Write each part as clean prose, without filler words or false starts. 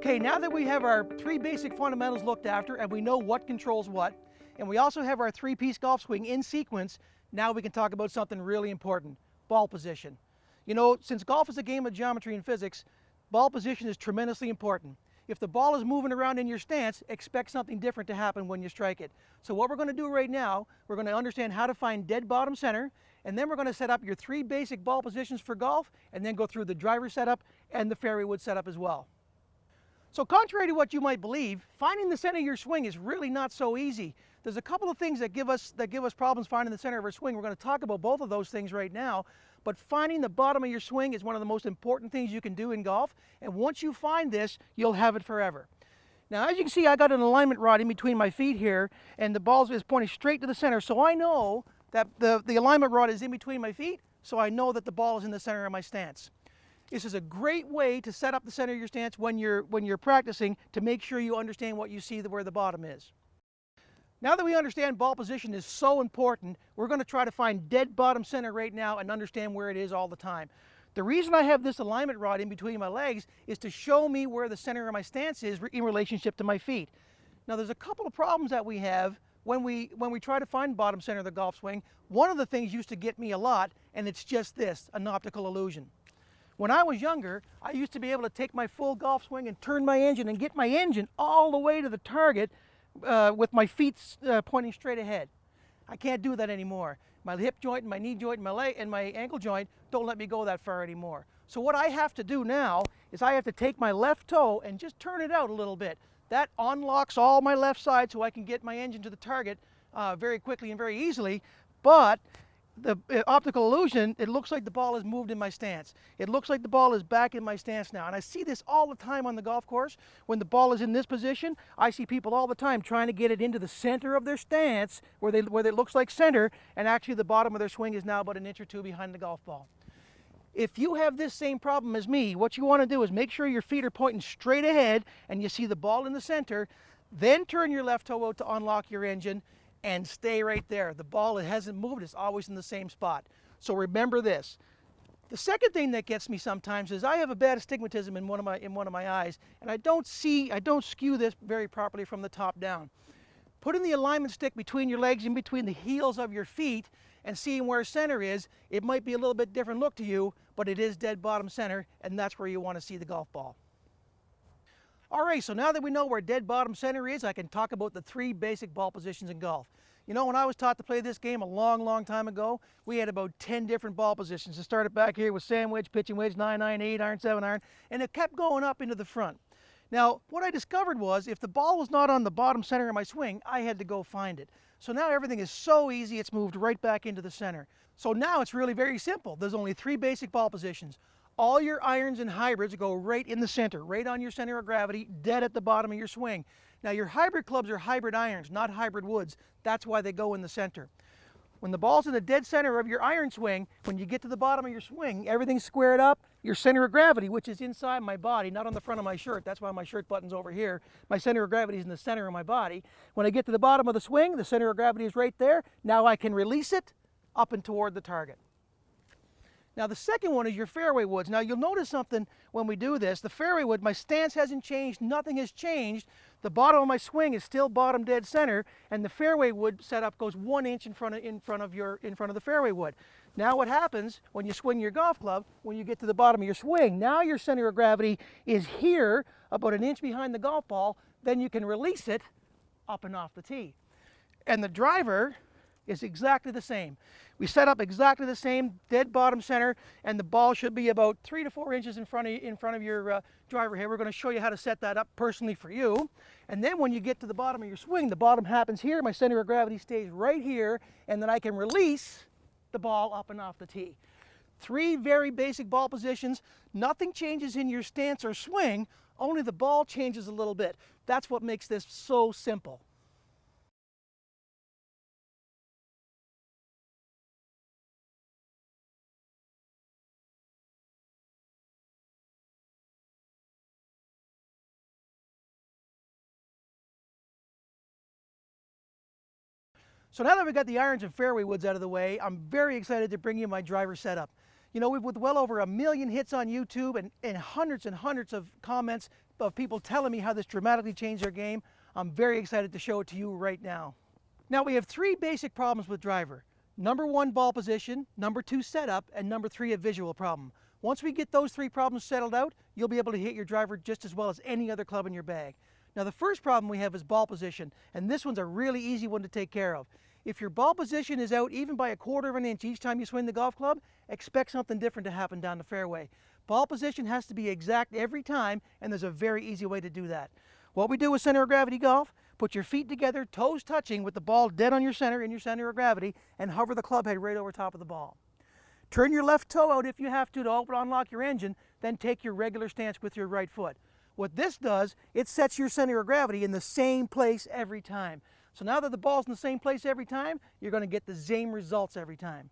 Okay, now that we have our three basic fundamentals looked after and we know what controls what, and we also have our three-piece golf swing in sequence, now we can talk about something really important, ball position. You know, since golf is a game of geometry and physics, ball position is tremendously important. If the ball is moving around in your stance, expect something different to happen when you strike it. So what we're going to do right now, we're going to understand how to find dead bottom center, and then we're going to set up your three basic ball positions for golf, and then go through the driver setup and the fairway wood setup as well. So contrary to what you might believe, finding the center of your swing is really not so easy. There's a couple of things that give us problems finding the center of our swing. We're going to talk about both of those things right now, but finding the bottom of your swing is one of the most important things you can do in golf, and once you find this, you'll have it forever. Now, as you can see, I got an alignment rod in between my feet here, and the ball is pointing straight to the center, so I know that the alignment rod is in between my feet, so I know that the ball is in the center of my stance. This is a great way to set up the center of your stance when you're practicing, to make sure you understand what you see where the bottom is. Now that we understand ball position is so important, we're going to try to find dead bottom center right now and understand where it is all the time. The reason I have this alignment rod in between my legs is to show me where the center of my stance is in relationship to my feet. Now there's a couple of problems that we have when we try to find bottom center of the golf swing. One of the things used to get me a lot, and it's just this, an optical illusion. When I was younger, I used to be able to take my full golf swing and turn my engine and get my engine all the way to the target with my feet pointing straight ahead. I can't do that anymore. My hip joint and my knee joint and my leg and my ankle joint don't let me go that far anymore. So what I have to do now is I have to take my left toe and just turn it out a little bit. That unlocks all my left side so I can get my engine to the target very quickly and very easily. But the optical illusion, it looks like the ball is moved in my stance. It looks like the ball is back in my stance now. And I see this all the time on the golf course. When the ball is in this position, I see people all the time trying to get it into the center of their stance, where it looks like center, and actually the bottom of their swing is now about an inch or two behind the golf ball. If you have this same problem as me, what you want to do is make sure your feet are pointing straight ahead and you see the ball in the center, then turn your left toe out to unlock your engine, and stay right there. The ball, it hasn't moved, it's always in the same spot. So remember this. The second thing that gets me sometimes is I have a bad astigmatism in one of my eyes, and I don't skew this very properly from the top down. Putting the alignment stick between your legs, in between the heels of your feet, and seeing where center is, it might be a little bit different look to you, but it is dead bottom center, and that's where you want to see the golf ball. All right, so now that we know where dead bottom center is, I can talk about the three basic ball positions in golf. You know, when I was taught to play this game a long, long time ago, we had about 10 different ball positions. It started back here with sand wedge, pitching wedge, 9-iron, 8-iron, 7-iron, and it kept going up into the front. Now, what I discovered was if the ball was not on the bottom center of my swing, I had to go find it. So now everything is so easy, it's moved right back into the center. So now it's really very simple. There's only three basic ball positions. All your irons and hybrids go right in the center, right on your center of gravity, dead at the bottom of your swing. Now your hybrid clubs are hybrid irons, not hybrid woods. That's why they go in the center. When the ball's in the dead center of your iron swing, when you get to the bottom of your swing, everything's squared up. Your center of gravity, which is inside my body, not on the front of my shirt. That's why my shirt button's over here. My center of gravity is in the center of my body. When I get to the bottom of the swing, the center of gravity is right there. Now I can release it up and toward the target. Now the second one is your fairway woods. Now you'll notice something when we do this. The fairway wood, my stance hasn't changed, nothing has changed. The bottom of my swing is still bottom dead center, and the fairway wood setup goes 1 inch in front of the fairway wood. Now what happens when you swing your golf club, when you get to the bottom of your swing, now your center of gravity is here, about 1 inch behind the golf ball, then you can release it up and off the tee. And the driver is exactly the same. We set up exactly the same, dead bottom center, and the ball should be about 3 to 4 inches in front of your driver head. We're going to show you how to set that up personally for you. And then when you get to the bottom of your swing, the bottom happens here, my center of gravity stays right here, and then I can release the ball up and off the tee. Three very basic ball positions. Nothing changes in your stance or swing, only the ball changes a little bit. That's what makes this so simple. So now that we've got the irons and fairway woods out of the way, I'm very excited to bring you my driver setup. You know, with well over 1 million hits on YouTube and hundreds of comments of people telling me how this dramatically changed their game, I'm very excited to show it to you right now. Now we have 3 basic problems with driver. Number 1, ball position, number 2, setup, and number 3, a visual problem. Once we get those 3 problems settled out, you'll be able to hit your driver just as well as any other club in your bag. Now the first problem we have is ball position, and this one's a really easy one to take care of. If your ball position is out even by 1/4 of an inch each time you swing the golf club, expect something different to happen down the fairway. Ball position has to be exact every time, and there's a very easy way to do that. What we do with center of gravity golf, put your feet together, toes touching with the ball dead on your center, in your center of gravity, and hover the club head right over top of the ball. Turn your left toe out if you have to open unlock your engine, then take your regular stance with your right foot. What this does, it sets your center of gravity in the same place every time. So now that the ball's in the same place every time, you're going to get the same results every time.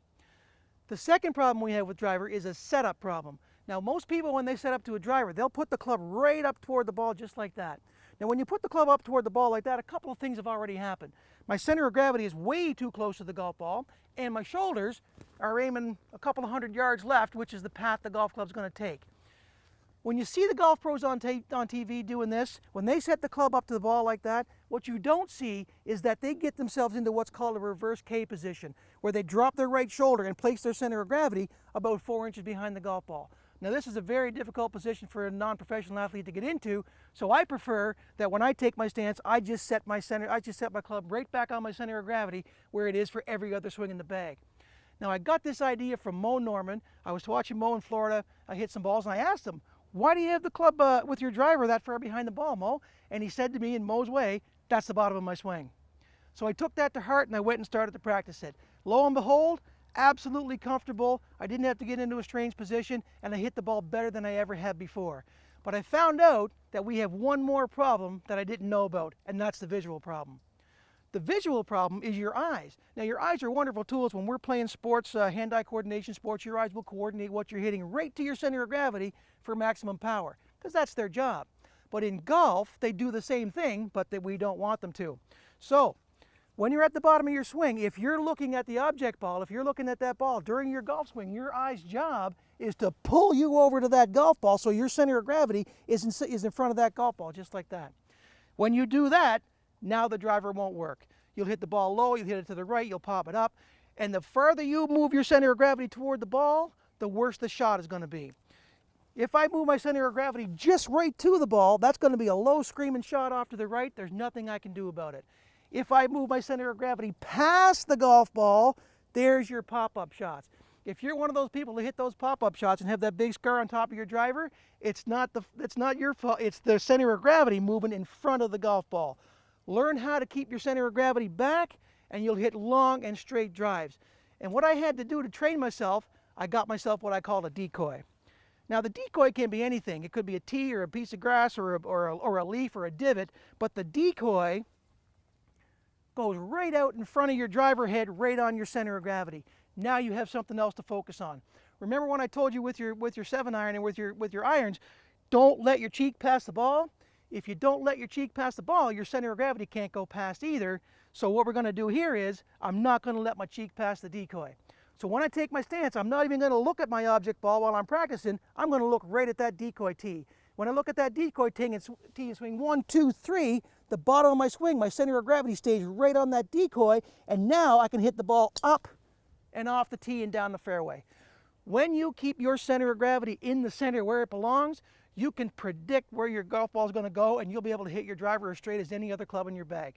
The second problem we have with driver is a setup problem. Now most people, when they set up to a driver, they'll put the club right up toward the ball just like that. Now when you put the club up toward the ball like that, a couple of things have already happened. My center of gravity is way too close to the golf ball, and my shoulders are aiming a couple of 100 yards left, which is the path the golf club's going to take. When you see the golf pros on TV doing this, when they set the club up to the ball like that, what you don't see is that they get themselves into what's called a reverse K position, where they drop their right shoulder and place their center of gravity about 4 inches behind the golf ball. Now this is a very difficult position for a non-professional athlete to get into, so I prefer that when I take my stance, I just set my club right back on my center of gravity where it is for every other swing in the bag. Now I got this idea from Mo Norman. I was watching Mo in Florida. I hit some balls and I asked him, "Why do you have the club with your driver that far behind the ball, Mo?" And he said to me in Mo's way, "That's the bottom of my swing." So I took that to heart and I went and started to practice it. Lo and behold, absolutely comfortable. I didn't have to get into a strange position, and I hit the ball better than I ever had before. But I found out that we have one more problem that I didn't know about, and that's the visual problem. The visual problem is your eyes. Now your eyes are wonderful tools. When we're playing sports, hand-eye coordination sports, your eyes will coordinate what you're hitting right to your center of gravity for maximum power, because that's their job. But in golf, they do the same thing, but that we don't want them to. So when you're at the bottom of your swing, if you're looking at the object ball, if you're looking at that ball during your golf swing, your eye's job is to pull you over to that golf ball so your center of gravity is in front of that golf ball, just like that. When you do that, now the driver won't work. You'll hit the ball low, you'll hit it to the right, you'll pop it up, and the further you move your center of gravity toward the ball, the worse the shot is going to be. If I move my center of gravity just right to the ball, that's going to be a low screaming shot off to the right. There's nothing I can do about it. If I move my center of gravity past the golf ball, there's your pop-up shots. If you're one of those people who hit those pop-up shots and have that big scar on top of your driver, it's not your fault. It's the center of gravity moving in front of the golf ball. Learn how to keep your center of gravity back, and you'll hit long and straight drives. And what I had to do to train myself, I got myself what I call a decoy. Now the decoy can be anything. It could be a tee or a piece of grass or a leaf or a divot, but the decoy goes right out in front of your driver head, right on your center of gravity. Now you have something else to focus on. Remember when I told you with your 7-iron and with your irons, don't let your cheek pass the ball? If you don't let your cheek pass the ball, your center of gravity can't go past either. So what we're going to do here is, I'm not going to let my cheek pass the decoy. So when I take my stance, I'm not even going to look at my object ball while I'm practicing. I'm going to look right at that decoy tee. When I look at that decoy tee and swing 1, 2, 3, the bottom of my swing, my center of gravity stays right on that decoy, and now I can hit the ball up and off the tee and down the fairway. When you keep your center of gravity in the center where it belongs, you can predict where your golf ball is going to go, and you'll be able to hit your driver as straight as any other club in your bag.